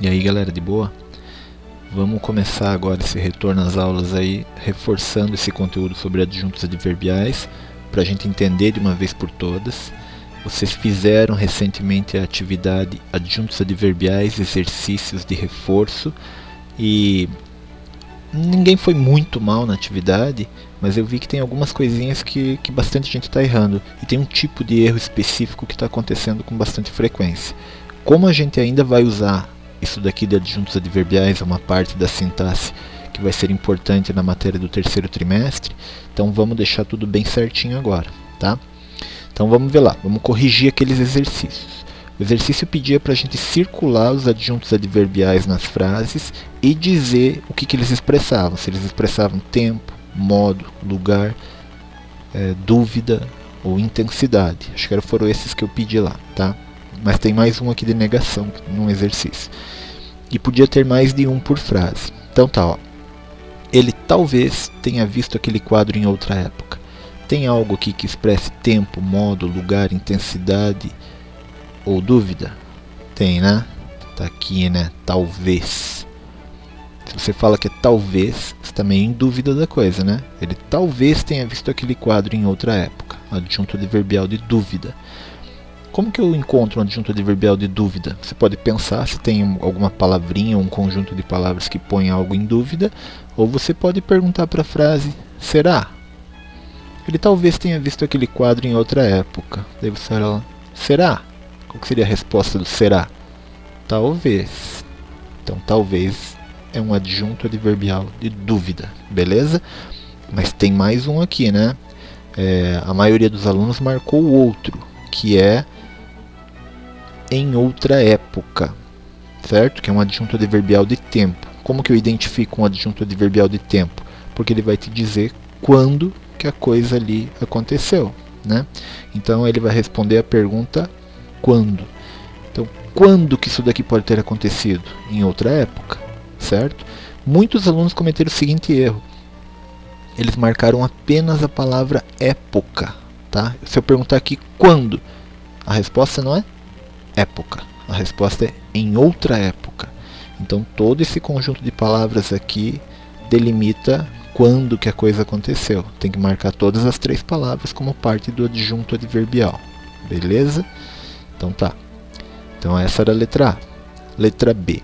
E aí galera, de boa? Vamos começar agora esse retorno às aulas aí, reforçando esse conteúdo sobre adjuntos adverbiais, para a gente entender de uma vez por todas. Vocês fizeram recentemente a atividade adjuntos adverbiais, exercícios de reforço, e ninguém foi muito mal na atividade, mas eu vi que tem algumas coisinhas que bastante gente está errando, e tem um tipo de erro específico que está acontecendo com bastante frequência. Como a gente ainda vai usar isso daqui de adjuntos adverbiais, é uma parte da sintaxe que vai ser importante na matéria do terceiro trimestre, então vamos deixar tudo bem certinho agora, tá? Então vamos ver lá, vamos corrigir aqueles exercícios. O exercício pedia para a gente circular os adjuntos adverbiais nas frases e dizer o que eles expressavam, se eles expressavam tempo, modo, lugar, dúvida ou intensidade. Acho que foram esses que eu pedi lá, tá? Mas tem mais um aqui de negação num exercício. E podia ter mais de um por frase. Então tá, ó. Ele talvez tenha visto aquele quadro em outra época. Tem algo aqui que expresse tempo, modo, lugar, intensidade ou dúvida? Tem, né? Tá aqui, né? Talvez. Se você fala que é talvez, você está meio em dúvida da coisa, né? Ele talvez tenha visto aquele quadro em outra época. Adjunto adverbial de dúvida. Como que eu encontro um adjunto adverbial de dúvida? Você pode pensar se tem alguma palavrinha ou um conjunto de palavras que põe algo em dúvida, ou você pode perguntar para a frase, será? Ele talvez tenha visto aquele quadro em outra época. Daí você fala, será? Qual que seria a resposta do será? Talvez. Então talvez é um adjunto adverbial de dúvida, beleza? Mas tem mais um aqui, né? A maioria dos alunos marcou o outro, que é em outra época, certo? Que é um adjunto adverbial de tempo. Como que eu identifico um adjunto adverbial de tempo? Porque ele vai te dizer quando que a coisa ali aconteceu, né? Então ele vai responder a pergunta quando. Então, quando que isso daqui pode ter acontecido? Em outra época, certo? Muitos alunos cometeram o seguinte erro. Eles marcaram apenas a palavra época, tá? Se eu perguntar aqui quando, a resposta não é época, a resposta é em outra época. Então todo esse conjunto de palavras aqui delimita quando que a coisa aconteceu. Tem que marcar todas as três palavras como parte do adjunto adverbial, beleza? Então tá. Então essa era a letra A. Letra B.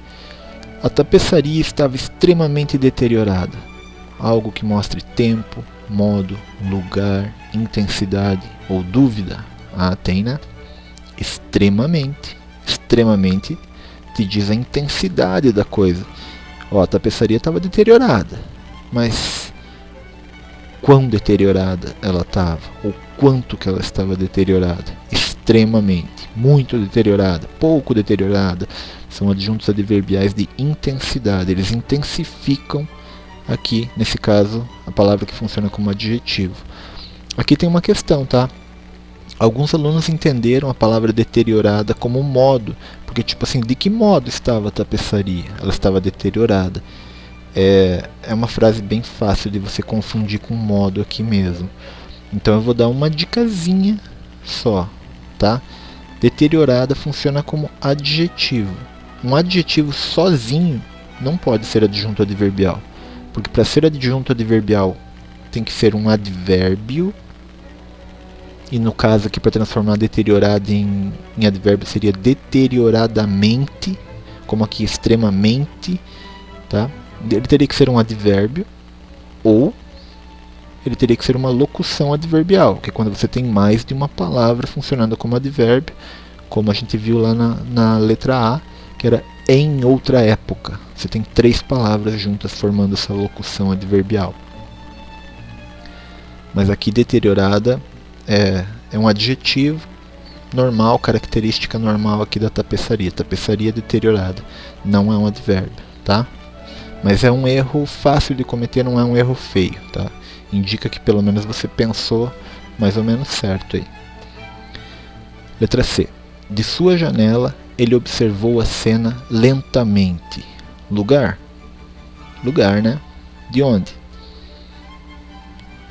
A tapeçaria estava extremamente deteriorada. Algo que mostre tempo, modo, lugar, intensidade ou dúvida? Ah, tem, né? Extremamente. Extremamente te diz a intensidade da coisa. Ó, a tapeçaria estava deteriorada. Mas quão deteriorada ela estava? Ou quanto que ela estava deteriorada? Extremamente. Muito deteriorada. Pouco deteriorada. São adjuntos adverbiais de intensidade. Eles intensificam aqui, nesse caso, a palavra que funciona como adjetivo. Aqui tem uma questão, tá? Alguns alunos entenderam a palavra deteriorada como modo, porque tipo assim, de que modo estava a tapeçaria? Ela estava deteriorada. É uma frase bem fácil de você confundir com modo aqui mesmo. Então eu vou dar uma dicasinha só, tá? Deteriorada funciona como adjetivo. Um adjetivo sozinho não pode ser adjunto adverbial. Porque para ser adjunto adverbial tem que ser um advérbio. E no caso aqui, para transformar deteriorado em advérbio, seria deterioradamente. Como aqui, extremamente. Tá? Ele teria que ser um advérbio. Ou ele teria que ser uma locução adverbial. Que é quando você tem mais de uma palavra funcionando como advérbio. Como a gente viu lá na letra A, que era em outra época. Você tem três palavras juntas formando essa locução adverbial. Mas aqui deteriorada é um adjetivo normal, característica normal aqui da tapeçaria. Tapeçaria deteriorada, não é um advérbio, tá? Mas é um erro fácil de cometer, não é um erro feio, tá? Indica que pelo menos você pensou mais ou menos certo aí. Letra C. De sua janela, ele observou a cena lentamente. Lugar? Lugar, né? De onde?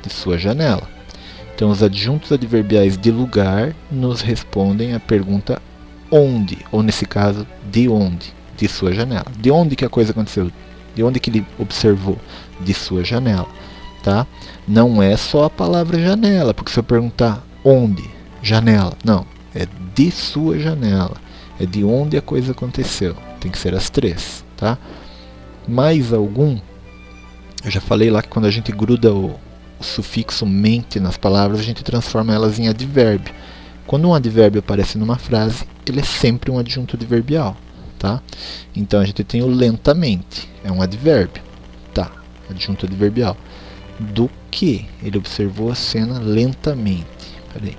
De sua janela. Então os adjuntos adverbiais de lugar nos respondem a pergunta onde, ou nesse caso, de onde, De sua janela. De onde que a coisa aconteceu? De onde que ele observou? De sua janela. Tá? Não é só a palavra janela, porque se eu perguntar onde, janela, não, é de sua janela, é de onde a coisa aconteceu, tem que ser as três, tá? Mais algum, eu já falei lá que quando a gente gruda o sufixo mente nas palavras, a gente transforma elas em advérbio. Quando um advérbio aparece numa frase, ele é sempre um adjunto adverbial, tá? Então a gente tem o lentamente, é um advérbio, tá? Adjunto adverbial. Do que ele observou a cena lentamente. Peraí.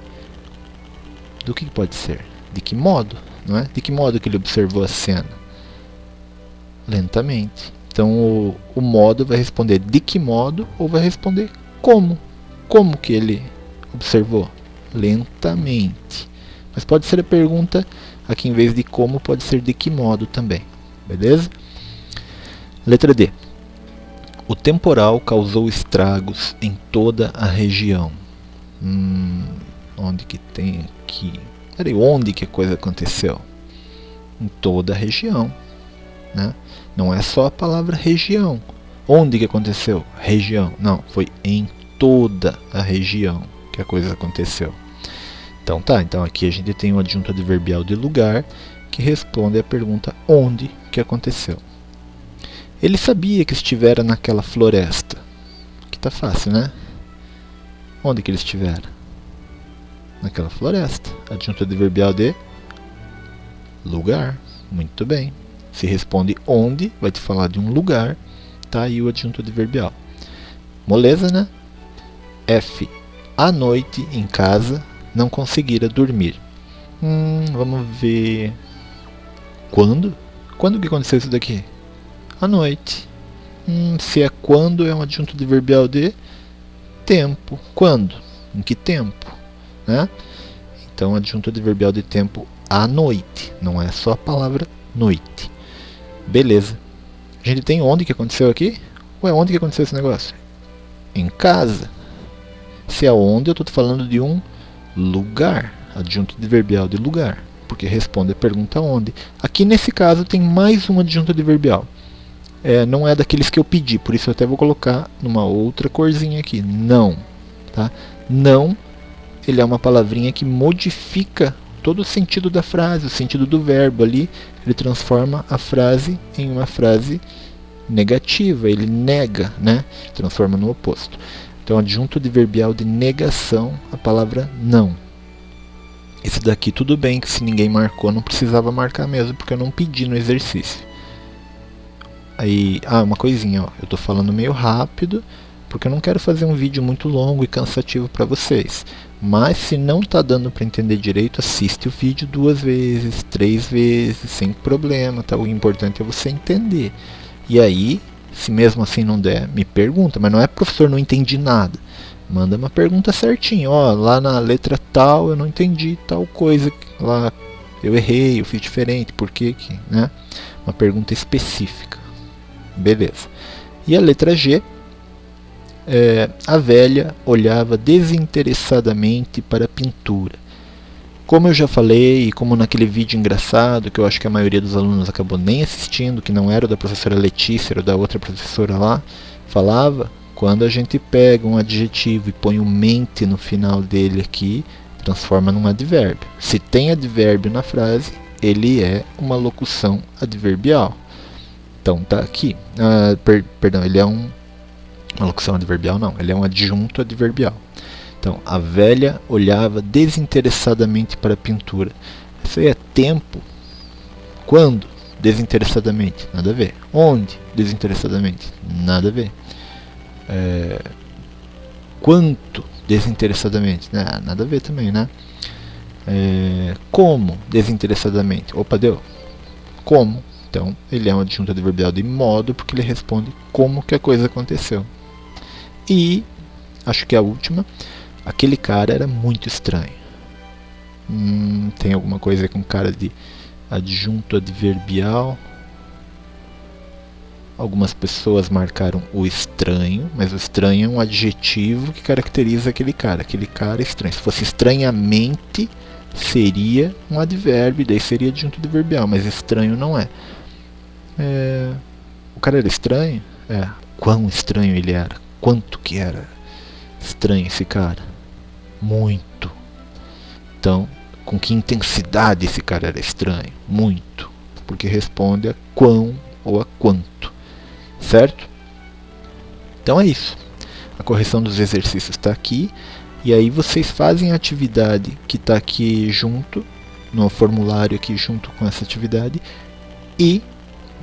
Do que pode ser? De que modo? Não é? De que modo que ele observou a cena? Lentamente. Então o modo vai responder de que modo ou vai responder como. Como que ele observou? Lentamente. Mas pode ser a pergunta aqui, em vez de como, pode ser de que modo também. Beleza? Letra D. O temporal causou estragos em toda a região. Onde que tem aqui? Peraí, onde que a coisa aconteceu? Em toda a região, né? Não é só a palavra região. Onde que aconteceu? Região. Não, foi em toda a região que a coisa aconteceu. Então tá, então aqui a gente tem o adjunto adverbial de lugar que responde à pergunta onde que aconteceu. Ele sabia que estivera naquela floresta. Que tá fácil, né? Onde que ele estivera? Naquela floresta. Adjunto adverbial de lugar. Muito bem. Se responde onde, vai te falar de um lugar. Tá aí o adjunto adverbial. Moleza, né? F. À noite, em casa, não conseguira dormir. Vamos ver. Quando? Quando que aconteceu isso daqui? À noite. Se é quando, é um adjunto adverbial de tempo. Quando? Em que tempo? Né? Então, adjunto adverbial de tempo à noite. Não é só a palavra noite. Beleza. A gente tem onde que aconteceu aqui? Ué, onde que aconteceu esse negócio? Em casa. Se é onde, eu estou falando de um lugar. Adjunto adverbial de lugar. Porque responde a pergunta onde. Aqui nesse caso tem mais um adjunto adverbial. Não é daqueles que eu pedi, por isso eu até vou colocar numa outra corzinha aqui. Não. Tá? Não, ele é uma palavrinha que modifica todo o sentido da frase, o sentido do verbo ali. Ele transforma a frase em uma frase negativa, ele nega, né? Transforma no oposto. Então, adjunto adverbial de negação, a palavra não. Esse daqui tudo bem, que se ninguém marcou, não precisava marcar mesmo, porque eu não pedi no exercício. Aí, uma coisinha, ó, eu estou falando meio rápido, porque eu não quero fazer um vídeo muito longo e cansativo para vocês. Mas se não está dando para entender direito, assiste o vídeo 2 vezes, 3 vezes, sem problema, tá? O importante é você entender. E aí, se mesmo assim não der, me pergunta, mas não é professor, não entendi nada. Manda uma pergunta certinha, ó, lá na letra tal eu não entendi tal coisa, lá eu errei, eu fiz diferente, por quê que, né? Uma pergunta específica. Beleza. E a letra G, a velha olhava desinteressadamente para a pintura. Como eu já falei, e como naquele vídeo engraçado, que eu acho que a maioria dos alunos acabou nem assistindo, que não era o da professora Letícia, era da outra professora lá, falava, quando a gente pega um adjetivo e põe o mente no final dele aqui, transforma num advérbio. Se tem advérbio na frase, ele é uma locução adverbial. Então tá aqui, perdão, ele é uma locução adverbial não, ele é um adjunto adverbial. Então, a velha olhava desinteressadamente para a pintura. Isso aí é tempo. Quando? Desinteressadamente? Nada a ver. Onde? Desinteressadamente? Nada a ver. Quanto? Desinteressadamente? Nada a ver também, né? Como? Desinteressadamente? Opa, deu. Como? Então, ele é um adjunto adverbial de modo, porque ele responde como que a coisa aconteceu. E, acho que a última, aquele cara era muito estranho. Tem alguma coisa com cara de adjunto adverbial. Algumas pessoas marcaram o estranho, mas o estranho é um adjetivo que caracteriza aquele cara. Aquele cara é estranho. Se fosse estranhamente, seria um advérbio, daí seria adjunto adverbial, mas estranho não é. O cara era estranho? Quão estranho ele era? Quanto que era estranho esse cara? Muito. Então, com que intensidade esse cara era estranho? Muito. Porque responde a quão ou a quanto. Certo? Então é isso. A correção dos exercícios está aqui. E aí vocês fazem a atividade que está aqui junto, no formulário aqui junto com essa atividade. E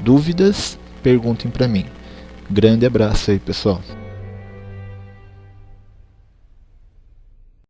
dúvidas, perguntem para mim. Grande abraço aí, pessoal.